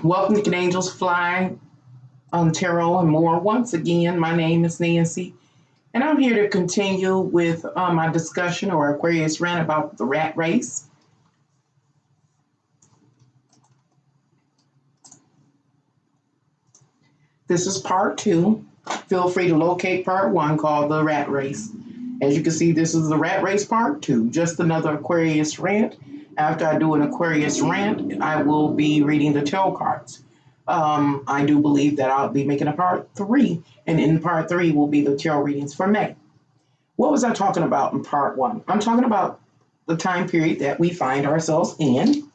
Welcome to Angels Fly on Tarot and more. Once again, my name is Nancy, and I'm here to continue with my discussion or Aquarius Rant about the rat race. This is part two. Feel free to locate part one called the rat race. As you can see, this is the rat race part two, just another Aquarius Rant. After I do an Aquarius Rant, I will be reading the tarot cards. I do believe that I'll be making a part three, and in part three will be the tarot readings for May. What was I talking about in part one? I'm talking about the time period that we find ourselves in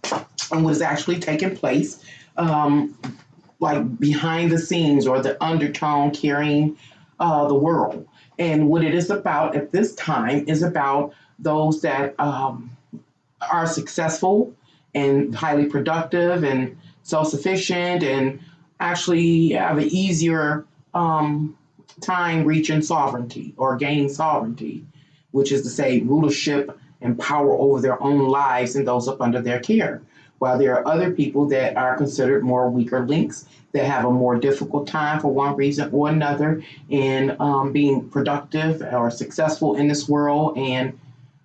and what is actually taking place, like behind the scenes or the undertone carrying the world. And what it is about at this time is about those that are successful and highly productive and self-sufficient and actually have an easier time reaching sovereignty or gaining sovereignty, which is to say rulership and power over their own lives and those up under their care. While there are other people that are considered more weaker links that have a more difficult time for one reason or another in being productive or successful in this world, and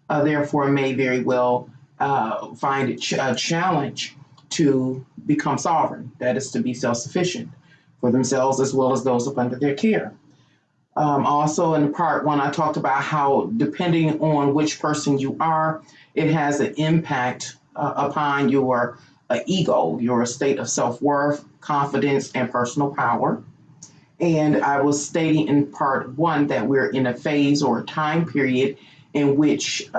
therefore may very well find it a challenge to become sovereign, that is to be self-sufficient for themselves as well as those up under their care. Also in part one, I talked about how depending on which person you are, it has an impact upon your ego, your state of self-worth, confidence, and personal power. And I was stating in part one that we're in a phase or a time period in which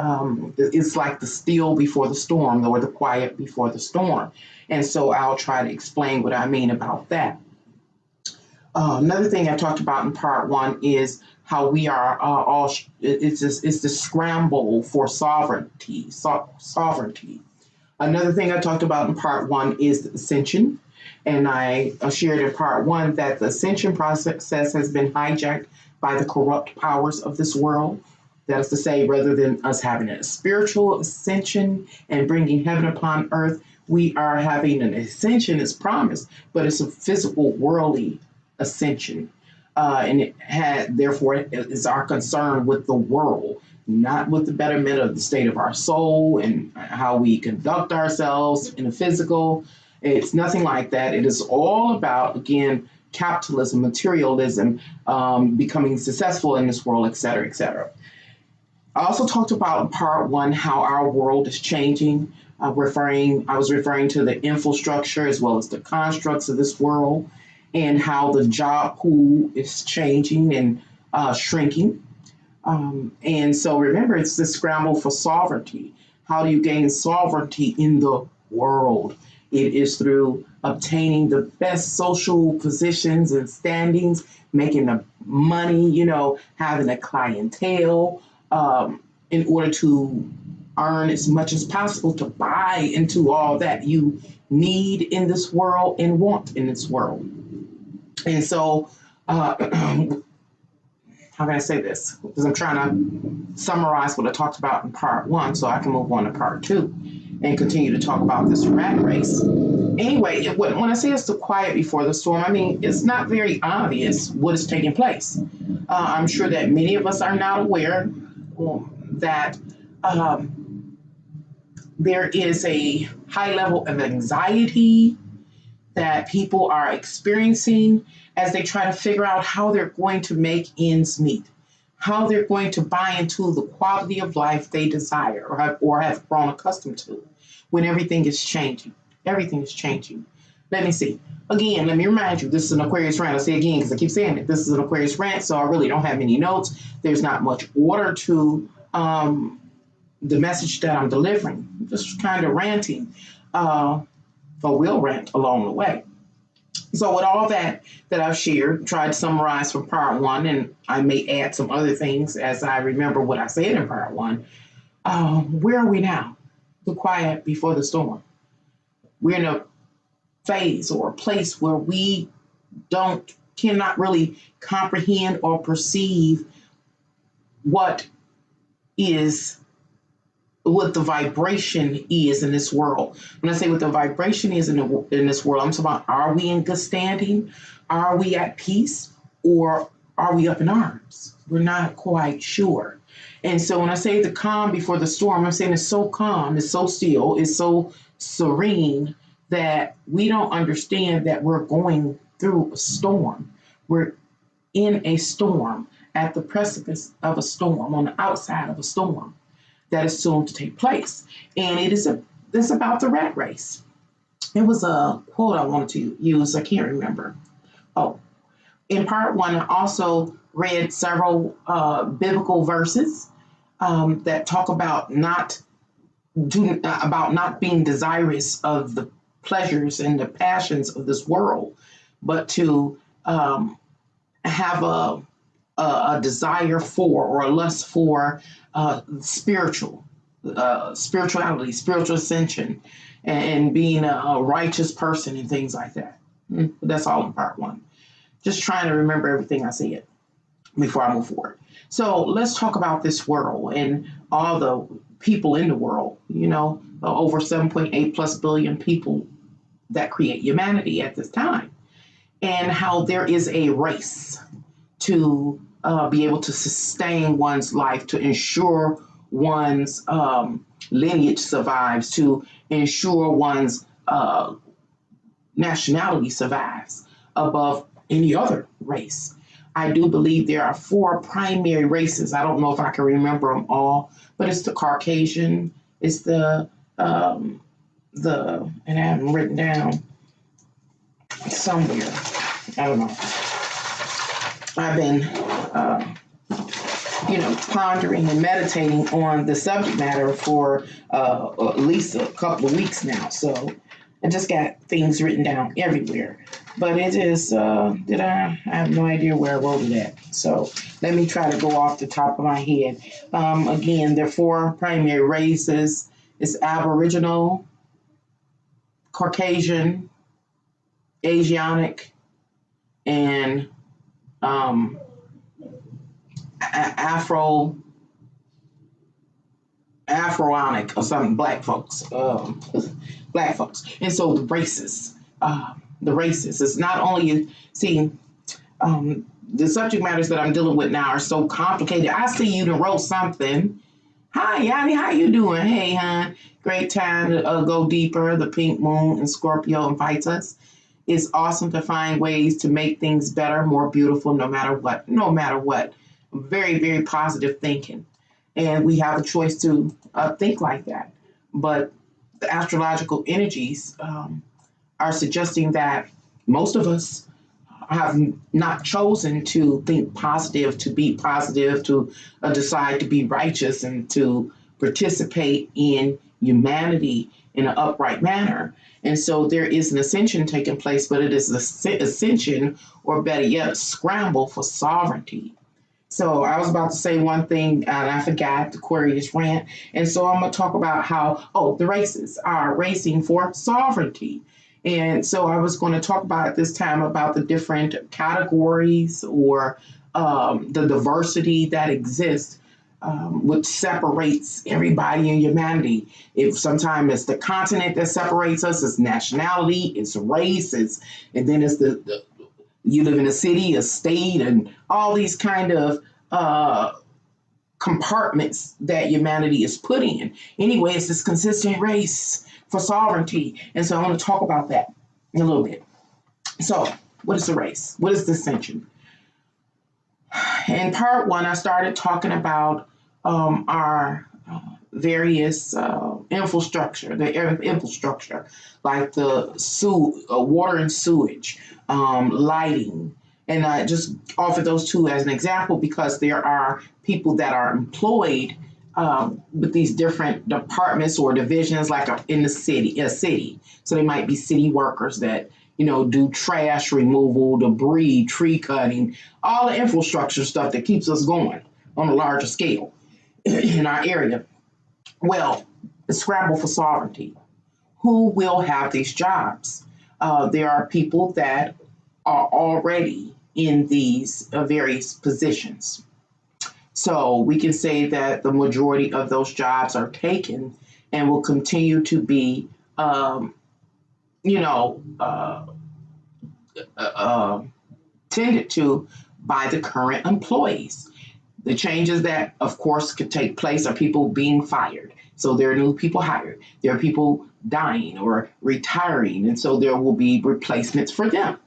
it's like the still before the storm or the quiet before the storm. And so I'll try to explain what I mean about that. Another thing I talked about in part one is how we are all, it's the scramble for sovereignty. Another thing I talked about in part one is the ascension. And I shared in part one that the ascension process has been hijacked by the corrupt powers of this world. That is to say, rather than us having a spiritual ascension and bringing heaven upon earth, we are having an ascension as promised, but it's a physical, worldly ascension. And it had, therefore, it is our concern with the world, not with the betterment of the state of our soul and how we conduct ourselves in the physical. It's nothing like that. It is all about, again, capitalism, materialism, becoming successful in this world, et cetera, et cetera. I also talked about in part one how our world is changing. I was referring to the infrastructure as well as the constructs of this world and how the job pool is changing and shrinking. And so remember, it's the scramble for sovereignty. How do you gain sovereignty in the world? It is through obtaining the best social positions and standings, making the money, having a clientele, in order to earn as much as possible to buy into all that you need in this world and want in this world. And so, how can I say this? Because I'm trying to summarize what I talked about in part one so I can move on to part two and continue to talk about this rat race. Anyway, when I say it's the quiet before the storm, I mean, it's not very obvious what is taking place. I'm sure that many of us are not aware that there is a high level of anxiety that people are experiencing as they try to figure out how they're going to make ends meet, how they're going to buy into the quality of life they desire or have grown accustomed to when everything is changing. Everything is changing. Let me see. Again, let me remind you, this is an Aquarius Rant. I'll say again because I keep saying it. This is an Aquarius Rant, so I really don't have many notes. There's not much order to the message that I'm delivering. I'm just kind of ranting, but will rant along the way. So with all that I've shared, tried to summarize from part one, and I may add some other things as I remember what I said in part one. Where are we now? The quiet before the storm. We're in a phase or a place where we cannot really comprehend or perceive what the vibration is in this world. When I say what the vibration is in this world, I'm talking about, are we in good standing? Are we at peace? Or are we up in arms? We're not quite sure. And so when I say the calm before the storm, I'm saying it's so calm, it's so still, it's so serene that we don't understand that we're going through a storm. We're in a storm, at the precipice of a storm, on the outside of a storm that is soon to take place. And it's about the rat race. It was a quote I wanted to use. I can't remember. Oh, in part one, I also read several biblical verses that talk about not being desirous of the pleasures and the passions of this world, but to have a desire for or a lust for spirituality, spiritual ascension, and being a righteous person and things like that. That's all in part one. Just trying to remember everything I said before I move forward. So let's talk about this world and all the people in the world, over 7.8 plus billion people that create humanity at this time, and how there is a race to be able to sustain one's life, to ensure one's lineage survives, to ensure one's nationality survives above any other race. I do believe there are 4 primary races. I don't know if I can remember them all, but it's the Caucasian, it's and I have them written down somewhere. I don't know. I've been, pondering and meditating on the subject matter for at least a couple of weeks now. So I just got things written down everywhere. But it is, I have no idea where I wrote it at. So let me try to go off the top of my head. Again, there are four primary races. It's Aboriginal, Caucasian, Asiatic, and Afroanic or something, black folks, black folks. And so the races, it's not only, see, the subject matters that I'm dealing with now are so complicated. I see you done wrote something. Hi, Yanni, how you doing? Hey, hon, great time to go deeper. The pink moon in Scorpio invites us. It's awesome to find ways to make things better, more beautiful, no matter what. No matter what. Very, very positive thinking. And we have a choice to think like that. But the astrological energies are suggesting that most of us have not chosen to think positive, to be positive, to decide to be righteous, and to participate in humanity in an upright manner. And so there is an ascension taking place, but it is an ascension, or better yet, a scramble for sovereignty. So I was about to say one thing and I forgot, the Aquarius Rant. And so I'm going to talk about how, the races are racing for sovereignty. And so I was going to talk about this time about the different categories or the diversity that exists, which separates everybody in humanity. If sometimes it's the continent that separates us, it's nationality, it's race, and then it's the you live in a city, a state, and all these kind of compartments that humanity is put in. Anyway, it's this consistent race for sovereignty. And so I want to talk about that in a little bit. So what is the race? What is the ascension? In part one, I started talking about our various infrastructure, like the water and sewage, lighting. And I just offer those two as an example because there are people that are employed with these different departments or divisions, like in a city. So they might be city workers that, do trash removal, debris, tree cutting, all the infrastructure stuff that keeps us going on a larger scale in our area. Well, the scramble for sovereignty. Who will have these jobs? There are people that are already in these various positions. So we can say that the majority of those jobs are taken and will continue to be, tended to by the current employees. The changes that, of course, could take place are people being fired. So there are new people hired. There are people dying or retiring. And so there will be replacements for them.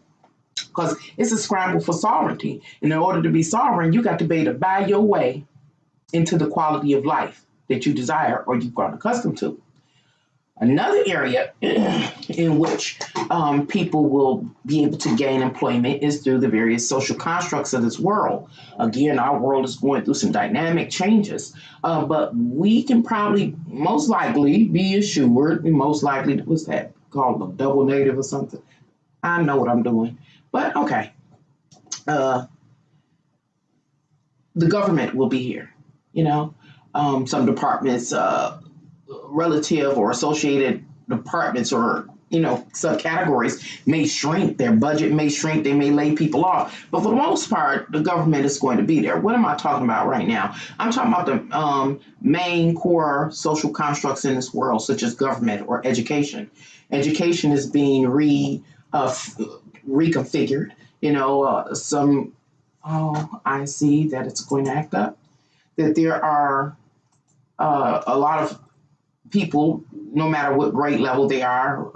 Because it's a scramble for sovereignty. And in order to be sovereign, you got to be able to buy your way into the quality of life that you desire or you've grown accustomed to. Another area in which people will be able to gain employment is through the various social constructs of this world. Again, our world is going through some dynamic changes, but we can probably most likely be assured, most likely, what's that called, a double negative or something? I know what I'm doing, but okay. The government will be here, some departments, relative or associated departments or subcategories may shrink, their budget may shrink, they may lay people off, but for the most part the government is going to be there. What am I talking about right now? I'm talking about the main core social constructs in this world, such as government or education. Education is being reconfigured. I see that it's going to act up, that there are a lot of people, no matter what grade level they are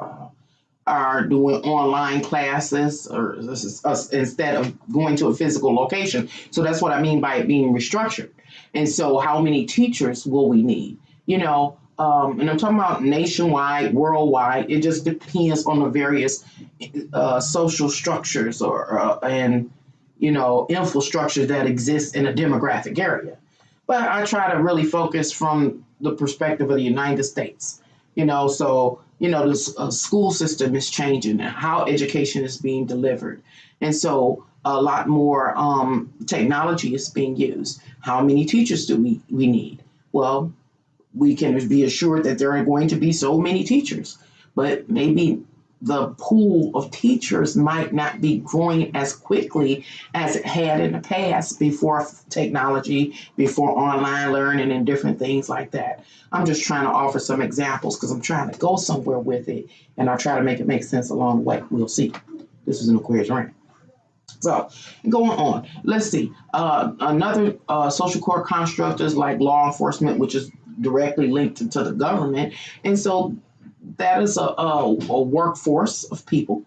doing online classes or instead of going to a physical location. So that's what I mean by it being restructured. And so how many teachers will we need? And I'm talking about nationwide, worldwide. It just depends on the various social structures and infrastructure that exists in a demographic area. But I try to really focus from the perspective of the United States. So the school system is changing and how education is being delivered, and so a lot more technology is being used. How many teachers do we need? Well, we can be assured that there are going to be so many teachers, but maybe the pool of teachers might not be growing as quickly as it had in the past before technology, before online learning and different things like that. I'm just trying to offer some examples because I'm trying to go somewhere with it, and I'll try to make it make sense along the way. We'll see. This is an Aquarius Rant. So, going on, let's see. Another social core construct is like law enforcement, which is directly linked to the government. And so that is a workforce of people.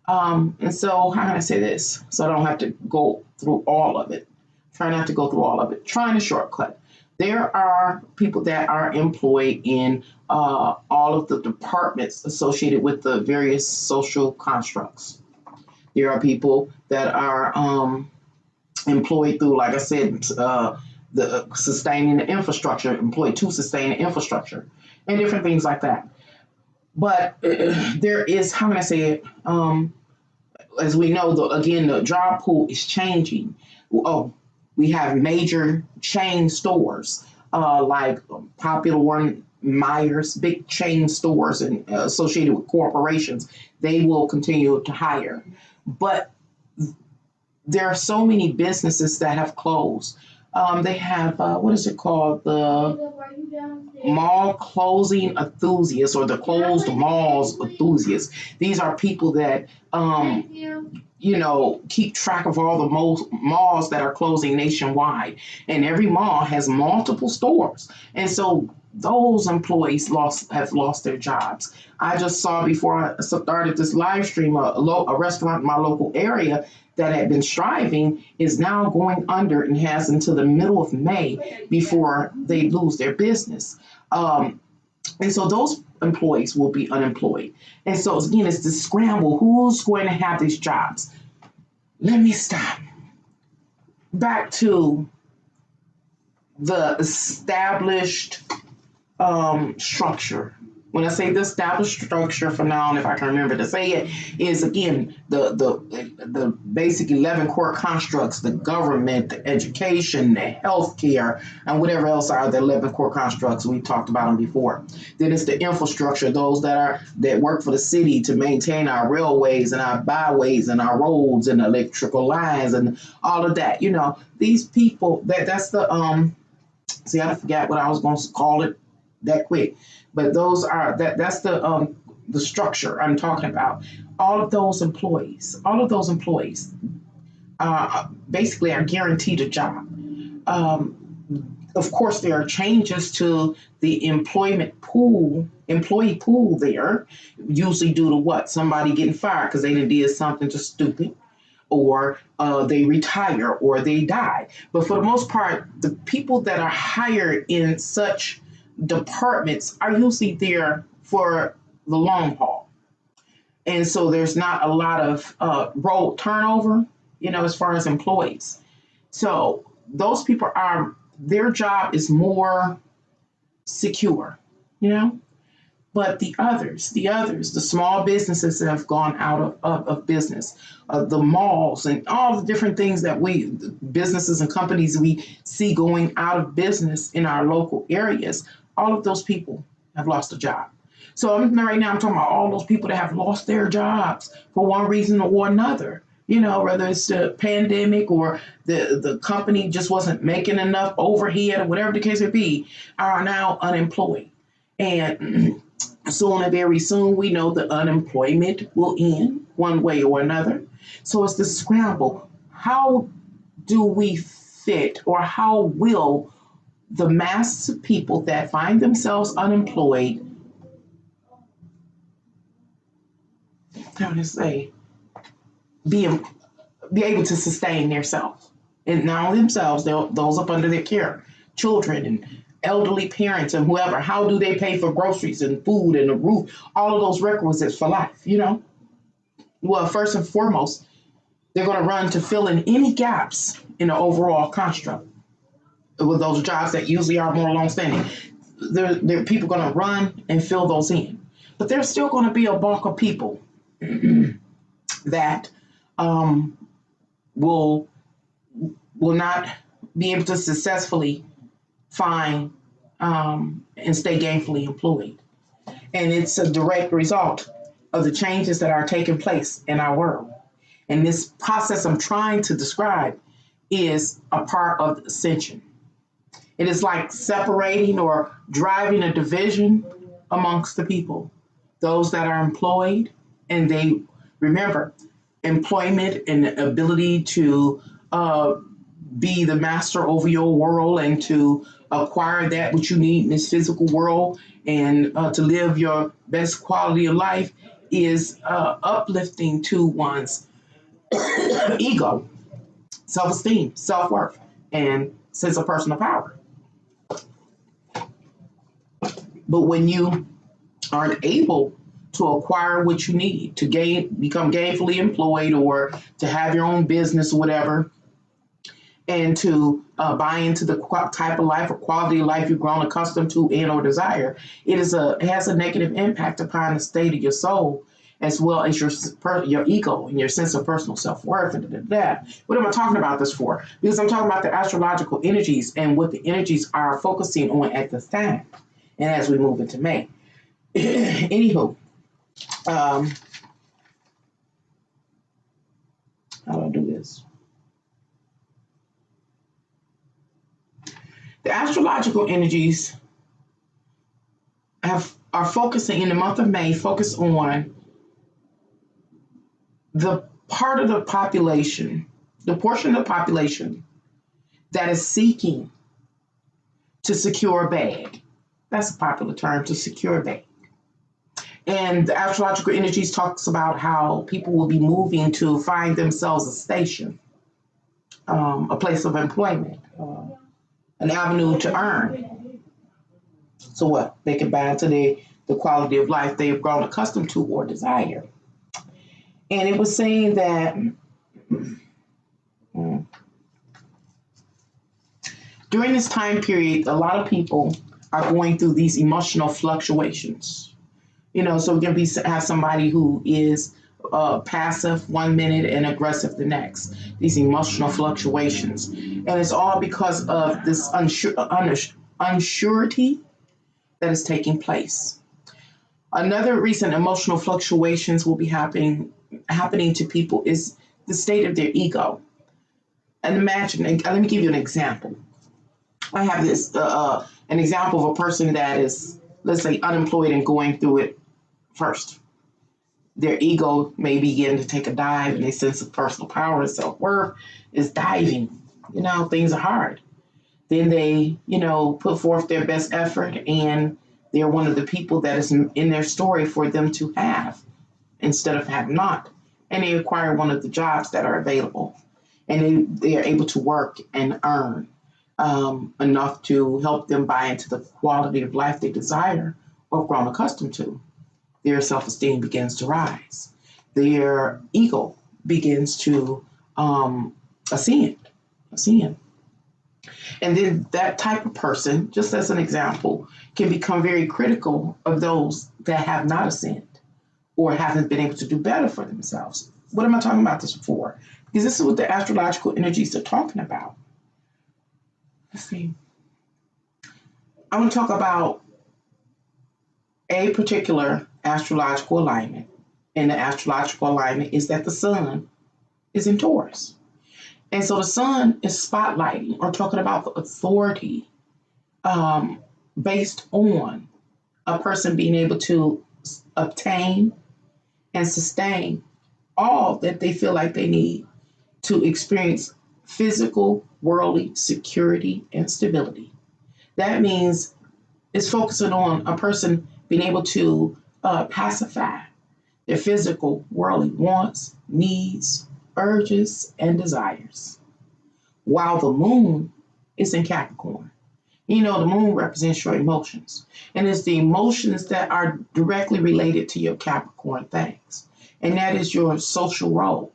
And so, how can I say this? So I don't have to go through all of it. Try not to go through all of it. Trying to shortcut. There are people that are employed in all of the departments associated with the various social constructs. There are people that are employed through, like I said, the sustaining the infrastructure, employed to sustain the infrastructure, and different things like that. But there is, how can I say it? As we know, the job pool is changing. Oh, we have major chain stores like Popular One, Myers, big chain stores and associated with corporations. They will continue to hire. But there are so many businesses that have closed. They have, what is it called? The mall closing enthusiasts, or the closed malls enthusiasts. These are people that, keep track of all the malls that are closing nationwide. And every mall has multiple stores. And so those employees have lost their jobs. I just saw, before I started this live stream, a restaurant in my local area that had been striving is now going under and has until the middle of May before they lose their business. And so those employees will be unemployed. And so again, it's the scramble. Who's going to have these jobs? Let me stop. Back to the established structure. When I say the established structure, from now on, if I can remember to say it, is again the basic 11 core constructs: the government, the education, the healthcare, and whatever else are the 11 core constructs. We talked about them before. Then it's the infrastructure; those that work for the city to maintain our railways and our byways and our roads and electrical lines and all of that. These people. That's the See, I forgot what I was going to call it that quick. But those are that's the structure I'm talking about. All of those employees basically are guaranteed a job. Of course, there are changes to the employee pool there, usually due to what? Somebody getting fired because they did something just stupid, or they retire, or they die. But for the most part, the people that are hired in such departments are usually there for the long haul. And so there's not a lot of role turnover, as far as employees. So those people their job is more secure, But the others, the small businesses that have gone out of business, the malls and all the different things that businesses and companies we see going out of business in our local areas, all of those people have lost a job. So right now I'm talking about all those people that have lost their jobs for one reason or another. Whether it's the pandemic or the company just wasn't making enough overhead or whatever the case may be, are now unemployed. And soon and very soon, we know the unemployment will end one way or another. So it's the scramble. How do we fit, or how will the mass of people that find themselves unemployed, how to say, be able to sustain themselves, and not only themselves, those up under their care, children and elderly parents and whoever? How do they pay for groceries and food and a roof, all of those requisites for life? Well, first and foremost, They're going to run to fill in any gaps in the overall construct with those jobs that usually are more long-standing. There people going to run and fill those in. But there's still going to be a bulk of people that will not be able to successfully find and stay gainfully employed. And it's a direct result of the changes that are taking place in our world. And this process I'm trying to describe is a part of the ascension. It is like separating or driving a division amongst the people, those that are employed, and they remember employment and the ability to be the master over your world and to acquire that which you need in this physical world and to live your best quality of life is uplifting to one's ego, self-esteem, self-worth, and sense of personal power. But when you aren't able to acquire what you need to become gainfully employed or to have your own business or whatever, and to buy into the type of life or quality of life you've grown accustomed to and or desire, it has a negative impact upon the state of your soul as well as your ego and your sense of personal self-worth. What am I talking about this for? Because I'm talking about the astrological energies and what the energies are focusing on at this time and as we move into May. Anywho, how do I do this? The astrological energies are focusing in the month of May, focus on the part of the population, the portion of the population that is seeking to secure a bag. That's a popular term, to secure a bag. And the astrological energies talks about how people will be moving to find themselves a station, a place of employment, an avenue to earn. So what? They can buy into the quality of life they have grown accustomed to or desire. And it was saying that during this time period, a lot of people are going through these emotional fluctuations. So we're going to have somebody who is passive one minute and aggressive the next, these emotional fluctuations. And it's all because of this unsurety that is taking place. Another reason emotional fluctuations will be happening to people is the state of their ego. And imagine, let me give you an example. I have this, an example of a person that is, let's say, unemployed and going through it first. Their ego may begin to take a dive and their sense of personal power and self-worth is diving. Things are hard. Then they, put forth their best effort and they're one of the people that is in their story for them to have instead of have not. And they acquire one of the jobs that are available. And they are able to work and earn enough to help them buy into the quality of life they desire or have grown accustomed to. Their self-esteem begins to rise. Their ego begins to ascend. And then that type of person, just as an example, can become very critical of those that have not ascended or haven't been able to do better for themselves. What am I talking about this for? Because this is what the astrological energies are talking about. Let's see. I want to talk about a particular astrological alignment. And the astrological alignment is that the sun is in Taurus. And so the sun is spotlighting or talking about the authority based on a person being able to obtain and sustain all that they feel like they need to experience physical, worldly security and stability. That means it's focusing on a person being able to pacify their physical, worldly wants, needs, urges, and desires. While the moon is in Capricorn. The moon represents your emotions. And it's the emotions that are directly related to your Capricorn things. And that is your social role,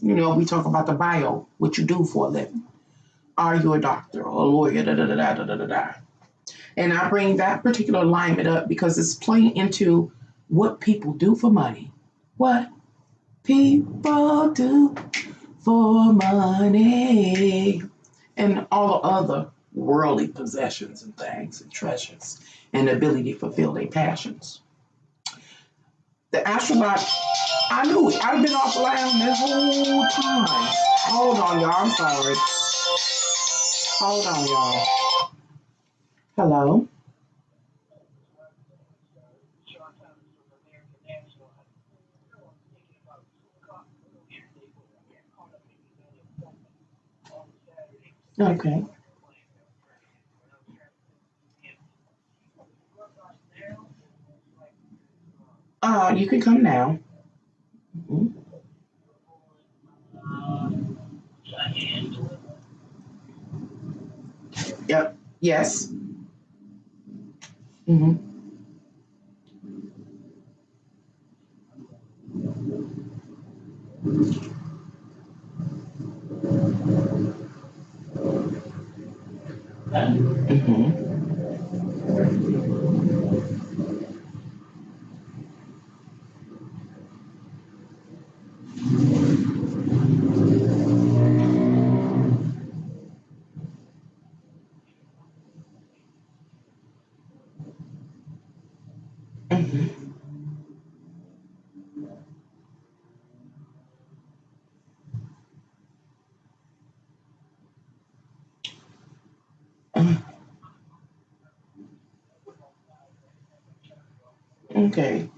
You know, we talk about the bio, what you do for a living. Are you a doctor or a lawyer? Da, da, da, da, da, da, da, da. And I bring that particular alignment up because it's playing into what people do for money. What people do for money. And all the other worldly possessions and things and treasures and the ability to fulfill their passions. The astronaut, I knew it. I've been offline this whole time. Hold on, y'all. I'm sorry. Hold on, y'all. Hello? Okay. You can come now. Mhm. Yep. Yes. Mm-hmm. Mm-hmm. Mm-hmm. Okay.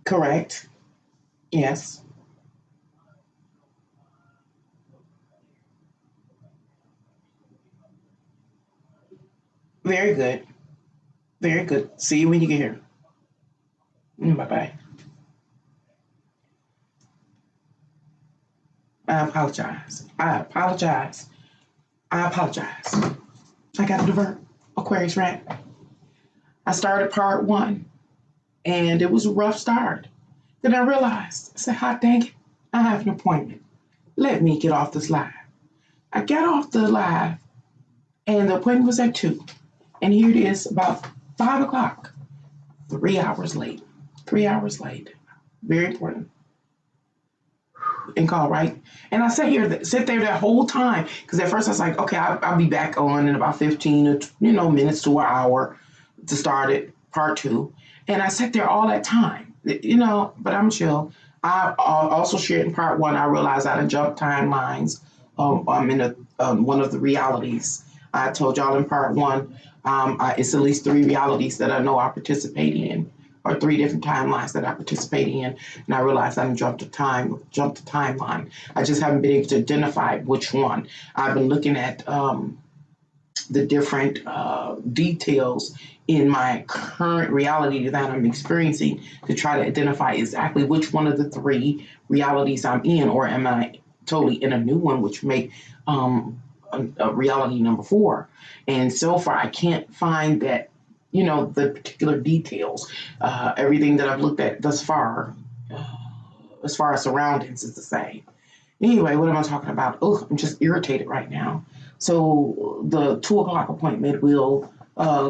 Correct. Yes. Very good. Very good. See you when you get here. Bye bye. I apologize. I apologize. I apologize. I got to divert. Aquarius Rant. I started part one and it was a rough start. Then I realized, I said, hot dang it, I have an appointment. Let me get off this live. I got off the live and the appointment was at 2. And here it is about 5 o'clock, 3 hours late. 3 hours late. Very important. And call, right? And I sit there that whole time because at first I was like, okay, I'll be back on in about 15 or minutes to an hour to start it, part two. And I sat there all that time, but I'm chill. I also shared in part one. I realized I had jumped timelines. I'm in one of the realities. I told y'all in part one. It's at least 3 realities that I know I participate in, or 3 different timelines that I participate in, and I realized I jumped the timeline. I just haven't been able to identify which one. I've been looking at the different details in my current reality that I'm experiencing to try to identify exactly which one of the 3 realities I'm in, or am I totally in a new one, which make a reality number 4. And so far, I can't find that, the particular details. Everything that I've looked at thus far, as far as surroundings, is the same. Anyway, what am I talking about? Oh, I'm just irritated right now. So the 2 o'clock appointment will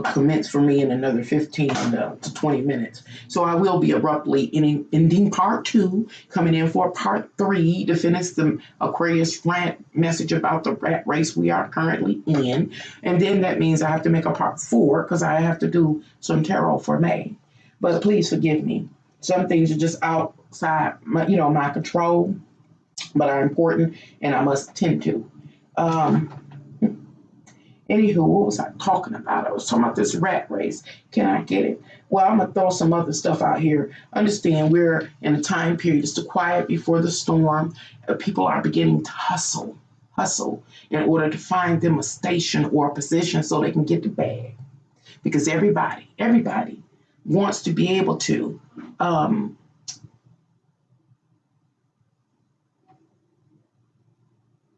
commence for me in another 15 to 20 minutes. So I will be abruptly ending part 2, coming in for part 3 to finish the Aquarius Rant message about the rat race we are currently in. And then that means I have to make a part 4 because I have to do some tarot for May. But please forgive me. Some things are just outside my control, but are important and I must tend to. Um, Anywho, what was I talking about? I was talking about this rat race. Can I get it? Well, I'm going to throw some other stuff out here. Understand we're in a time period. It's the quiet before the storm. People are beginning to hustle in order to find them a station or a position so they can get the bag. Because everybody wants to be able to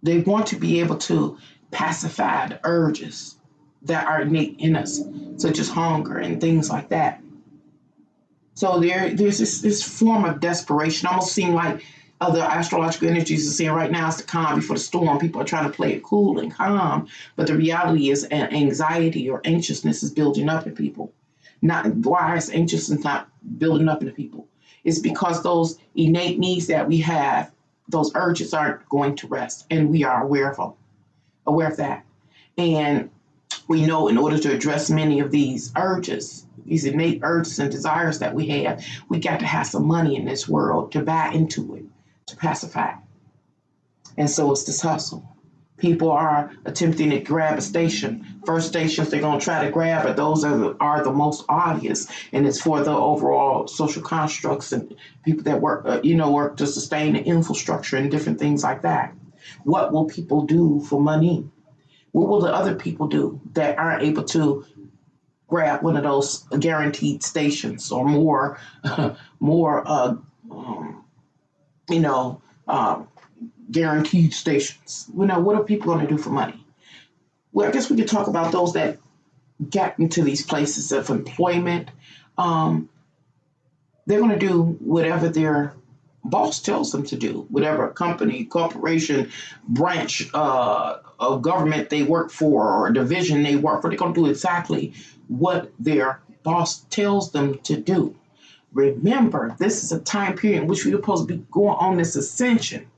they want to be able to pacify the urges that are innate in us, such as hunger and things like that. So there's this form of desperation, almost seem like other astrological energies are saying right now it's the calm before the storm. People are trying to play it cool and calm, but the reality is anxiety or anxiousness is building up in people. Not why is anxiousness not building up in the people? It's because those innate needs that we have, those urges aren't going to rest, and we are aware of that. And we know in order to address many of these urges, these innate urges and desires that we have, we got to have some money in this world to buy into it, to pacify it. And so it's this hustle. People are attempting to grab a station. First stations they're going to try to grab, but those are the most obvious, and it's for the overall social constructs and people that work, work to sustain the infrastructure and different things like that. What will people do for money? What will the other people do that aren't able to grab one of those guaranteed stations or more, more, you know, guaranteed stations? What are people going to do for money? Well, I guess we could talk about those that get into these places of employment. They're going to do whatever their boss tells them to do, whatever company, corporation, branch of government they work for or division they work for. They're going to do exactly what their boss tells them to do. Remember, this is a time period in which we're supposed to be going on this ascension.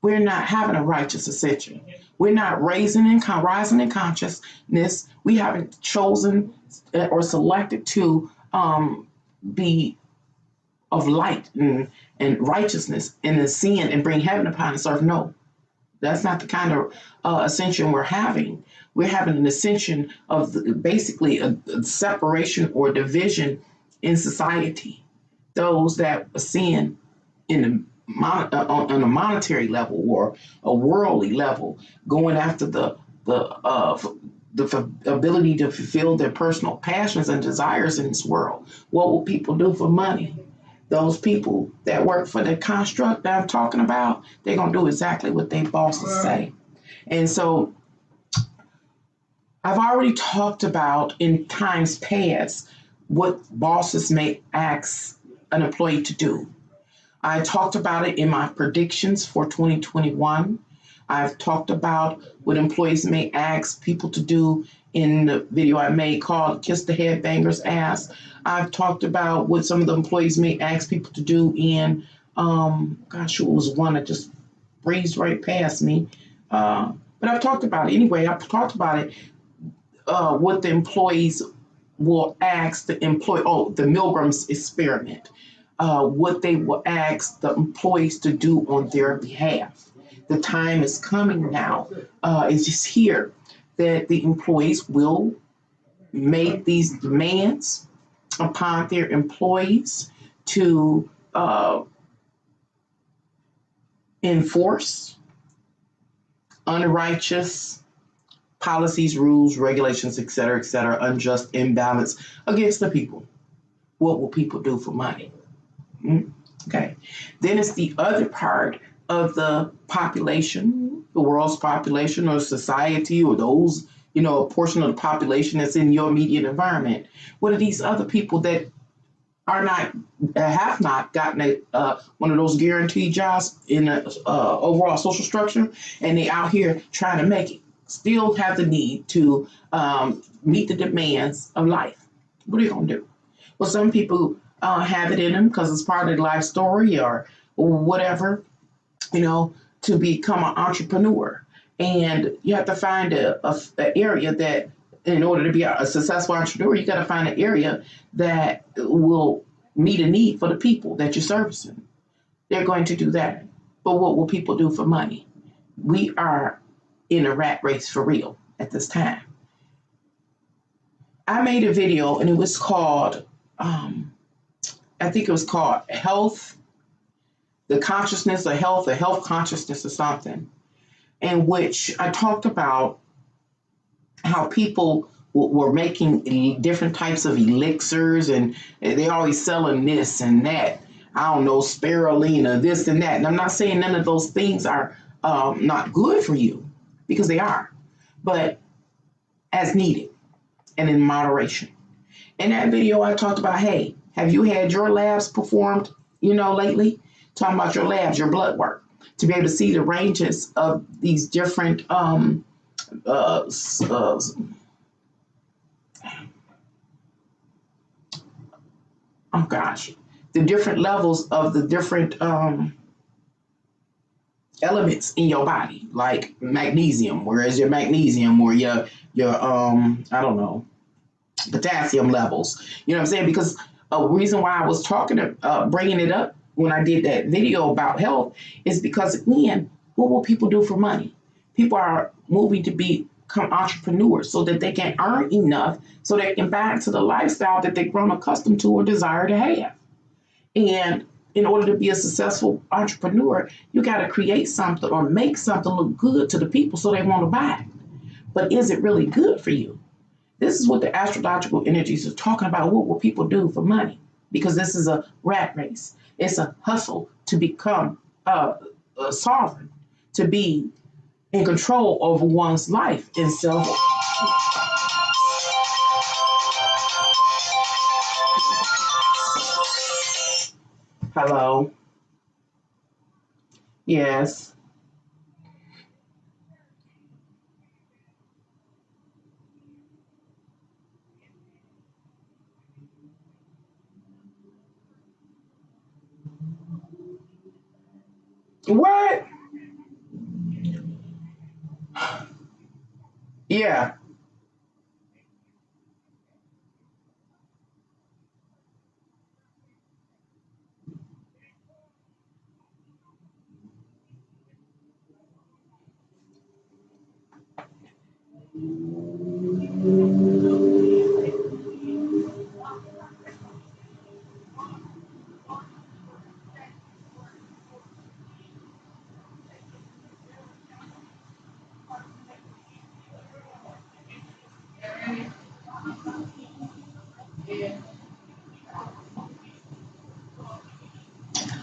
We're not having a righteous ascension. We're not rising in consciousness. We haven't chosen or selected to be of light and righteousness and ascend and bring heaven upon this earth. No, that's not the kind of ascension we're having. We're having an ascension of basically a separation or division in society. Those that ascend on a monetary level or a worldly level, going after the ability to fulfill their personal passions and desires in this world. What will people do for money? Those people that work for the construct that I'm talking about, they're going to do exactly what their bosses say. And so I've already talked about in times past what bosses may ask an employee to do. I talked about it in my predictions for 2021. I've talked about what employees may ask people to do in the video I made called Kiss the Headbanger's Ass. I've talked about what some of the employees may ask people to do in, it was one that just breezed right past me. But I've talked about it. Anyway, I've talked about it, what the employees will ask the the Milgram's experiment, what they will ask the employees to do on their behalf. The time is coming now. It's just here that the employees will make these demands upon their employees to enforce unrighteous policies, rules, regulations, et cetera, unjust imbalance against the people. What will people do for money? Okay. Then it's the other part of the population, the world's population or society or those, a portion of the population that's in your immediate environment. What are these other people that have not gotten one of those guaranteed jobs in the overall social structure, and they out here trying to make it, still have the need to meet the demands of life? What are you going to do? Well, some people have it in them because it's part of their life story or whatever, to become an entrepreneur. And you have to find an area that, in order to be a successful entrepreneur, you got to find an area that will meet a need for the people that you're servicing. They're going to do that. But what will people do for money? We are in a rat race for real at this time. I made a video and it was called, I think it was called Health, the Consciousness of Health, or Health Consciousness or something, in which I talked about how people were making different types of elixirs, and they always selling this and that. I don't know, spirulina, this and that. And I'm not saying none of those things are not good for you, because they are, but as needed and in moderation. In that video, I talked about, hey, have you had your labs performed, lately? Talking about your labs, your blood work, to be able to see the ranges of these different oh gosh, the different levels of the different elements in your body, like magnesium, whereas your magnesium or your I don't know, potassium levels. You know what I'm saying? Because a reason why I was bringing it up when I did that video about health is because, again, what will people do for money? People are moving to become entrepreneurs so that they can earn enough so they can buy into the lifestyle that they've grown accustomed to or desire to have. And in order to be a successful entrepreneur, you got to create something or make something look good to the people so they want to buy it. But is it really good for you? This is what the astrological energies are talking about. What will people do for money? Because this is a rat race. It's a hustle to become a sovereign, to be in control over one's life and self. Hello. Yes. What? Yeah.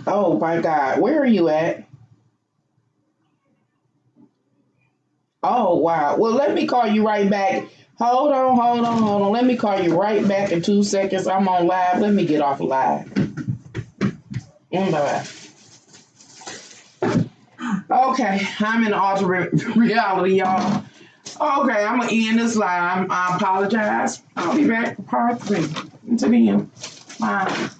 Oh my God. Where are you at? Oh wow. Well, let me call you right back. Hold on, hold on, hold on. Let me call you right back in 2 seconds. I'm on live. Let me get off live. Bye. Okay, I'm in alternate reality, y'all. Okay, I'm gonna end this live. I apologize. I'll be back for part 3. Until then, bye.